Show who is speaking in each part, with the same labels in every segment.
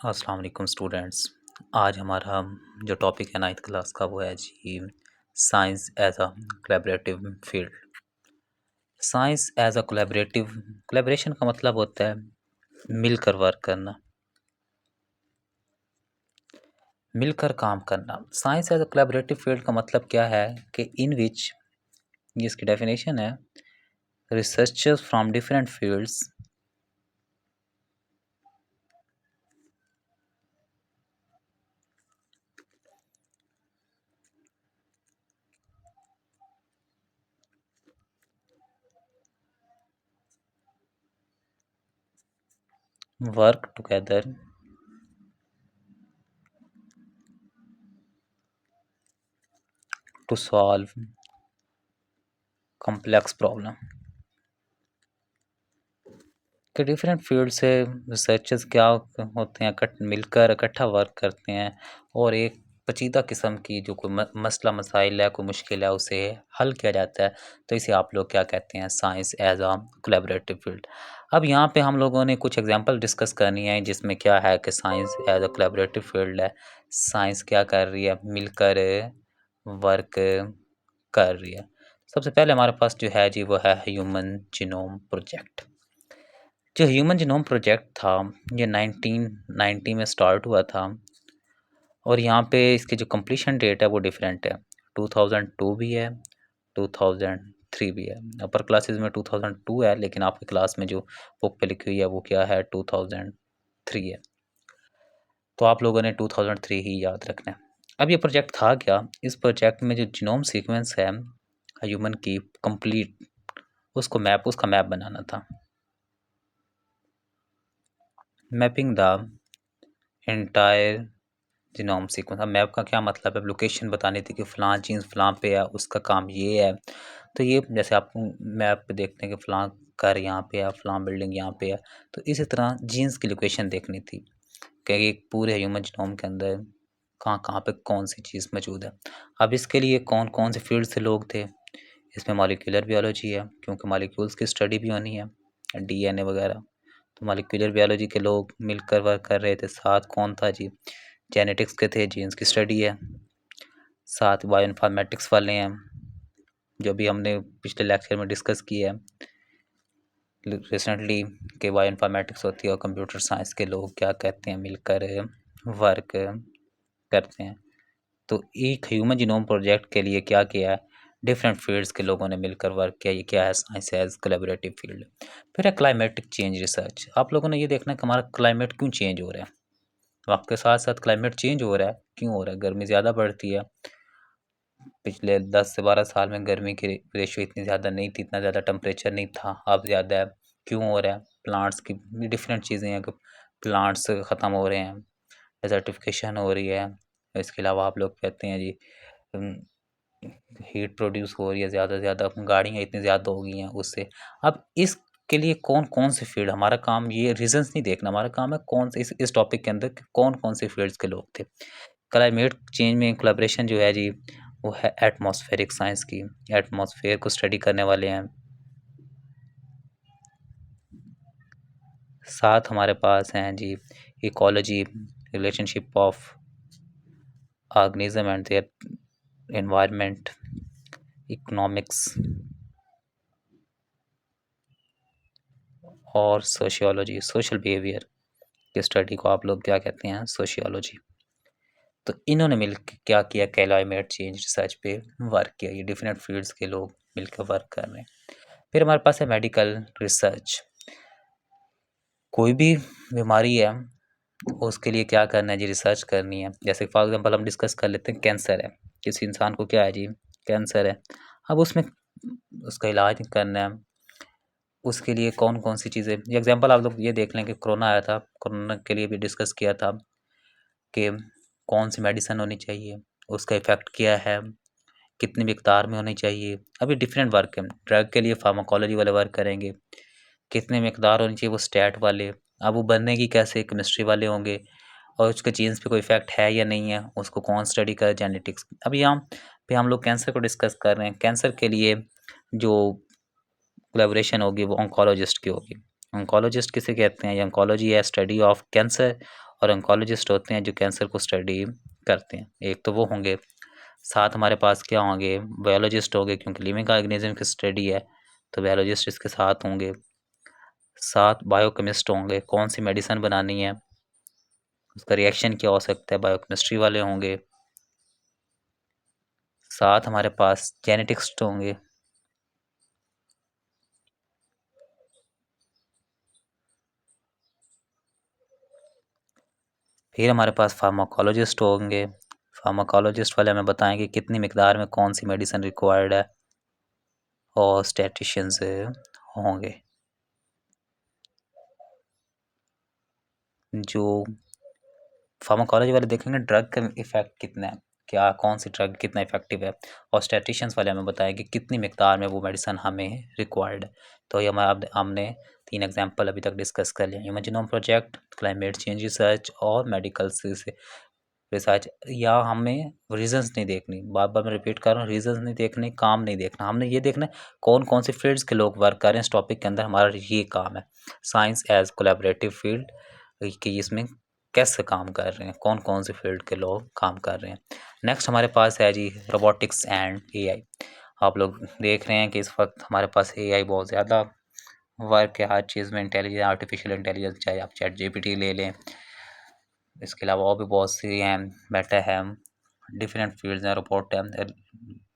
Speaker 1: अस्सलाम वालेकुम स्टूडेंट्स। आज हमारा जो टॉपिक है नाइन्थ क्लास का वो है जी science as a collaborative field. Science as a collaboration का मतलब होता है मिलकर वर्क करना, मिलकर काम करना। Science as a collaborative field का मतलब क्या है कि इन विच, जिसकी डेफिनेशन है, researchers from different fields work together to solve complex problem. कि डिफरेंट फील्ड से रिसर्चर्स क्या होते हैं, मिलकर इकट्ठा वर्क करते हैं और एक पेचीदा किस्म की जो कोई मसला मसाइल है, कोई मुश्किल है, उसे हल किया जाता है। तो इसे आप लोग क्या कहते हैं? Science as a collaborative field. अब यहाँ पे हम लोगों ने कुछ एग्जांपल डिस्कस करनी है जिसमें क्या है कि science as a collaborative field है। साइंस क्या कर रही है? मिलकर वर्क कर रही है। सबसे पहले हमारे पास जो है जी वो है ह्यूमन जीनोम प्रोजेक्ट। जो ह्यूमन जीनोम प्रोजेक्ट था ये 1990 में स्टार्ट हुआ था और यहाँ पे इसकी जो कंप्लीशन डेट है वो डिफरेंट है। 2002 भी है, 2003 भी है। अपर क्लासेस में 2002 है, लेकिन आपकी क्लास में जो बुक पे लिखी हुई है वो क्या है? 2003 है। तो आप लोगों ने 2003 ही याद रखना है। अब ये प्रोजेक्ट था क्या? इस प्रोजेक्ट में जो जीनोम सीक्वेंस है ह्यूमन की कंप्लीट, उसका मैप बनाना था। Mapping the entire genome sequence. अब मैप का क्या मतलब है? लोकेशन बतानी थी कि फ़लाँ चीज़ फ़लाँ पे है, उसका काम ये है। तो ये जैसे आप मैप पे देखते हैं कि फ़लाँ घर यहाँ पे है, फ़लाँ बिल्डिंग यहाँ पे है, तो इसी तरह जीन्स की लोकेशन देखनी थी कि एक पूरे ह्यूमन जीनोम के अंदर कहाँ-कहाँ पे कौन-सी चीज़ मौजूद है। अब इसके लिए कौन-कौन से फ़ील्ड से लोग थे? इसमें मॉलिक्यूलर बायोलॉजी है, क्योंकि मॉलिक्यूल्स की स्टडी भी होनी है, डीएनए वगैरह। तो मॉलिक्यूलर बायोलॉजी के लोग मिलकर वर्क कर रहे थे। साथ कौन था जी? जेनेटिक्स के थे, जीन्स की स्टडी है। साथ बायो इन्फॉर्मेटिक्स वाले हैं, जो भी हमने पिछले लेक्चर में डिस्कस किया है रिसेंटली कि बायो इन्फॉर्मेटिक्स होती है और कंप्यूटर साइंस के लोग क्या कहते हैं? मिलकर वर्क करते हैं। तो एक ह्यूमन जीनोम प्रोजेक्ट के लिए क्या किया है? डिफरेंट फील्ड्स के लोगों ने मिलकर वर्क किया। ये क्या है? Science as collaborative field. फिर है क्लाइमेटिक चेंज रिसर्च। आप लोगों ने ये देखना है कि हमारा क्लाइमेट क्यों चेंज हो रहा है। वक्त के साथ साथ क्लाइमेट चेंज हो रहा है, क्यों हो रहा है? गर्मी ज़्यादा बढ़ती है। पिछले 10 से 12 साल में गर्मी की रेशियो इतनी ज़्यादा नहीं थी, इतना ज़्यादा टेम्परेचर नहीं था, अब ज़्यादा है। क्यों हो रहा है? प्लांट्स की डिफरेंट चीज़ें हैं कि प्लांट्स ख़त्म हो रहे हैं, डेज़र्टिफ़िकेशन हो रही है। इसके अलावा आप लोग कहते हैं जी हीट प्रोड्यूस हो रही है ज़्यादा से ज़्यादा, गाड़ियाँ इतनी ज़्यादा हो गई हैं उससे। अब इसके लिए कौन-कौन से फ़ील्ड, हमारा काम ये रीज़न्स नहीं देखना, हमारा काम है कौन से इस टॉपिक के अंदर कौन-कौन से फ़ील्ड्स के लोग थे। क्लाइमेट चेंज में कोलैबोरेशन जो है जी वो है एटमॉस्फेरिक साइंस की। एटमॉस्फेयर को स्टडी करने वाले हैं। साथ हमारे पास हैं जी ecology, relationship of organism and their environment, economics और सोशियोलॉजी, सोशल बिहेवियर की स्टडी को आप लोग क्या कहते हैं? सोशियोलॉजी। तो इन्होंने मिल के क्या किया? क्लाइमेट चेंज रिसर्च पे वर्क किया। ये डिफरेंट फील्ड्स के लोग मिलकर वर्क कर रहे हैं। फिर हमारे पास है मेडिकल रिसर्च। कोई भी बीमारी है उसके लिए क्या करना है जी? रिसर्च करनी है। जैसे फॉर एग्जांपल हम डिस्कस कर लेते हैं कैंसर है, किसी इंसान को क्या है जी? कैंसर है। अब उसमें उसका इलाज करना है, उसके लिए कौन-कौन सी चीज़ें, एग्जांपल आप लोग ये देख लें कि कोरोना आया था, कोरोना के लिए भी डिस्कस किया था कि कौन सी मेडिसिन होनी चाहिए, उसका इफ़ेक्ट क्या है, कितनी मिकदार में होनी चाहिए। अभी डिफरेंट वर्क है। ड्रग के लिए फार्माकोलॉजी वाले वर्क करेंगे, कितनी मिकदार होनी चाहिए वो स्टैट वाले। अब वो बनेगी कैसे? केमिस्ट्री वाले होंगे। और उसके जीन्स पे कोई इफ़ेक्ट है या नहीं है, उसको कौन स्टडी करे? जेनेटिक्स। अब यहाँ पे हम लोग कैंसर को डिस्कस कर रहे हैं। कैंसर के लिए जो कोलैबोरेशन होगी वो ऑन्कोलॉजिस्ट की होगी। ऑन्कोलॉजिस्ट किसे कहते हैं? ये ऑन्कोलॉजी है स्टडी ऑफ कैंसर और ऑन्कोलॉजिस्ट होते हैं जो कैंसर को स्टडी करते हैं। एक तो वो होंगे, साथ हमारे पास क्या होंगे, बायोलॉजिस्ट होंगे क्योंकि लिविंग ऑर्गेनिज्म की स्टडी है तो बायोलॉजिस्ट इसके साथ होंगे। साथ बायोकेमिस्ट होंगे, कौन सी मेडिसिन बनानी है उसका रिएक्शन क्या हो सकता है, बायोकेमिस्ट्री वाले होंगे। साथ हमारे पास जेनेटिक्स्ट होंगे। फिर हमारे पास फार्माकोलॉजिस्ट होंगे। फार्माकोलॉजिस्ट वाले हमें बताएंगे कितनी मिकदार में कौन सी मेडिसिन रिक्वायर्ड है। और स्टैटिशियंस होंगे जो फार्माकोलॉजी वाले देखेंगे ड्रग का इफेक्ट कितना है, क्या कौन सी ड्रग कितना इफेक्टिव है। और स्टैटिशियंस वाले हमें बताएंगे कितनी मिकदार में वो मेडिसिन हमें रिक्वायर्ड है। तो ये हमने 3 एग्जांपल अभी तक डिस्कस कर लिया, human genome project, climate change research और मेडिकल रिसर्च। या हमें रीजंस नहीं देखनी, बार बार मैं रिपीट कर रहा हूँ, रीजंस नहीं देखने, काम नहीं देखना, हमने ये देखना है कौन कौन सी फील्ड्स के लोग वर्क कर रहे हैं इस टॉपिक के अंदर, हमारा ये काम है। साइंस एज कोलैबोरेटिव फील्ड कि इसमें कैसे काम कर रहे हैं, कौन कौन से फील्ड के लोग काम कर रहे हैं। नेक्स्ट हमारे पास है जी रोबोटिक्स एंड एआई। आप लोग देख रहे हैं कि इस वक्त हमारे पास एआई बहुत ज़्यादा वर्क है हर चीज़ में, इंटेलिजेंस, आर्टिफिशियल इंटेलिजेंस, चाहे आप चैट जीपीटी ले लें, इसके अलावा और भी बहुत सी हैं, मेटा है, डिफरेंट फील्ड्स हैं, रोबोट है,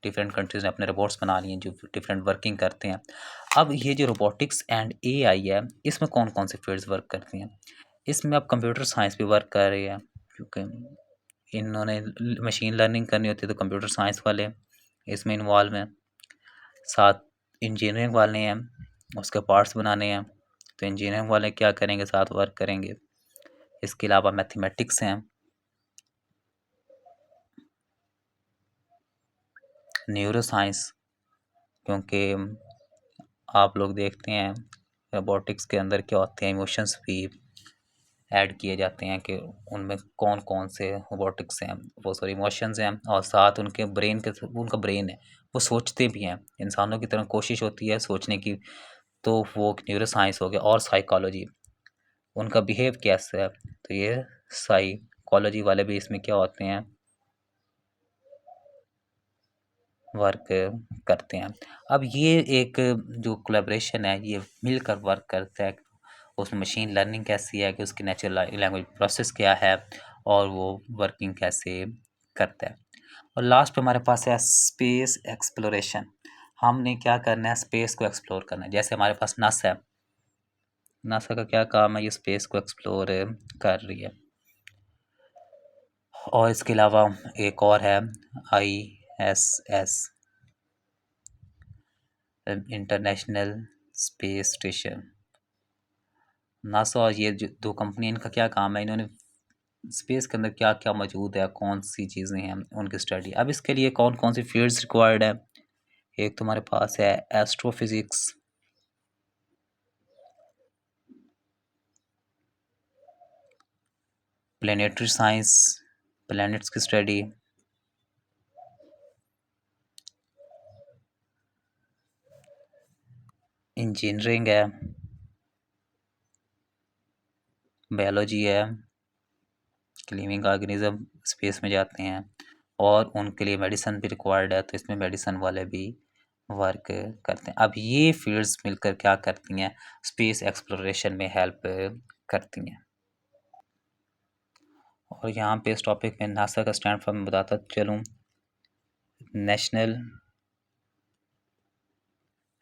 Speaker 1: डिफरेंट कंट्रीज़ ने अपने रोबोट्स बना लिए हैं जो डिफरेंट वर्किंग करते हैं। अब ये जो रोबोटिक्स एंड एआई है इसमें कौन कौन सी फील्ड्स वर्क करती हैं, इसमें अब कंप्यूटर साइंस भी वर्क कर रही है क्योंकि इन्होंने मशीन लर्निंग करनी होती है तो कंप्यूटर साइंस वाले इसमें इन्वॉल्व हैं। साथ इंजीनियरिंग वाले हैं, उसके पार्ट्स बनाने हैं तो इंजीनियरिंग वाले क्या करेंगे, साथ वर्क करेंगे। इसके अलावा मैथमेटिक्स हैं, न्यूरो साइंस, क्योंकि आप लोग देखते हैं रोबोटिक्स के अंदर क्या होते हैं, इमोशंस भी ऐड किए जाते हैं कि उनमें कौन कौन से रोबोटिक्स हैं, वो सॉरी इमोशंस हैं, और साथ उनके ब्रेन के, उनका ब्रेन है वो सोचते भी हैं, इंसानों की तरह कोशिश होती है सोचने की, तो वो न्यूरो साइंस हो गया। और साइकोलॉजी, उनका बिहेव कैसे है, तो ये साइकोलॉजी वाले भी इसमें क्या होते हैं, वर्क करते हैं। अब ये एक जो कोलैबोरेशन है ये मिलकर वर्क करता है, उसमें मशीन लर्निंग कैसी है कि उसकी नेचुरल लैंग्वेज प्रोसेस क्या है और वो वर्किंग कैसे करता है। और लास्ट पे हमारे पास है स्पेस एक्सप्लोरेशन, हमने क्या करना है, स्पेस को एक्सप्लोर करना है। जैसे हमारे पास नासा है, नासा का क्या काम है, ये स्पेस को एक्सप्लोर कर रही है। और इसके अलावा एक और है ISS, International Space station. NASA और ये जो 2 कंपनी, इनका क्या काम है, इन्होंने स्पेस के अंदर क्या क्या मौजूद है, कौन सी चीज़ें हैं, उनकी स्टडी। अब इसके लिए कौन कौन सी फील्ड्स रिक्वायर्ड है, एक तो हमारे पास है एस्ट्रोफिजिक्स, प्लेनेटरी साइंस, प्लैनेट्स की स्टडी, इंजीनियरिंग है, बायोलॉजी है, लिविंग ऑर्गेनिज्म स्पेस में जाते हैं, और उनके लिए मेडिसिन भी रिक्वायर्ड है तो इसमें मेडिसिन वाले भी वर्क करते हैं। अब ये फील्ड्स मिलकर क्या करती हैं, स्पेस एक्सप्लोरेशन में हेल्प करती हैं। और यहाँ पे इस टॉपिक में नासा का स्टैंड फॉर मैं बताता चलूँ, National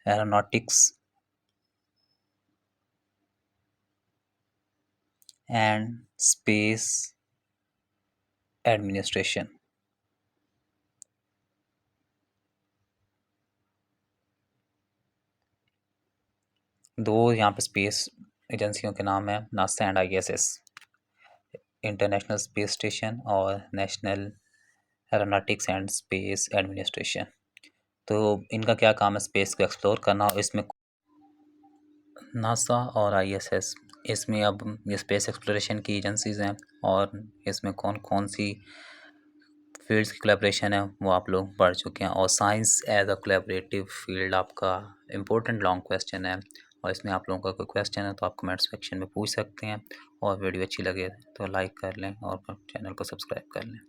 Speaker 1: Aeronautics and Space Administration. दो यहाँ पे स्पेस एजेंसियों के नाम है, NASA and ISS, International Space Station और National Aeronautics and Space Administration. तो इनका क्या काम है, स्पेस को एक्सप्लोर करना। और इसमें नासा और ISS, इसमें अब ये स्पेस एक्सप्लोरेशन की एजेंसीज हैं और इसमें कौन कौन सी फील्ड्स की कोलैबोरेशन है वो आप लोग पढ़ चुके हैं। और science as a collaborative field आपका इम्पोर्टेंट लॉन्ग क्वेश्चन है, और इसमें आप लोगों का कोई क्वेश्चन है तो आप कमेंट सेक्शन में पूछ सकते हैं, और वीडियो अच्छी लगे तो लाइक कर लें और चैनल को सब्सक्राइब कर लें।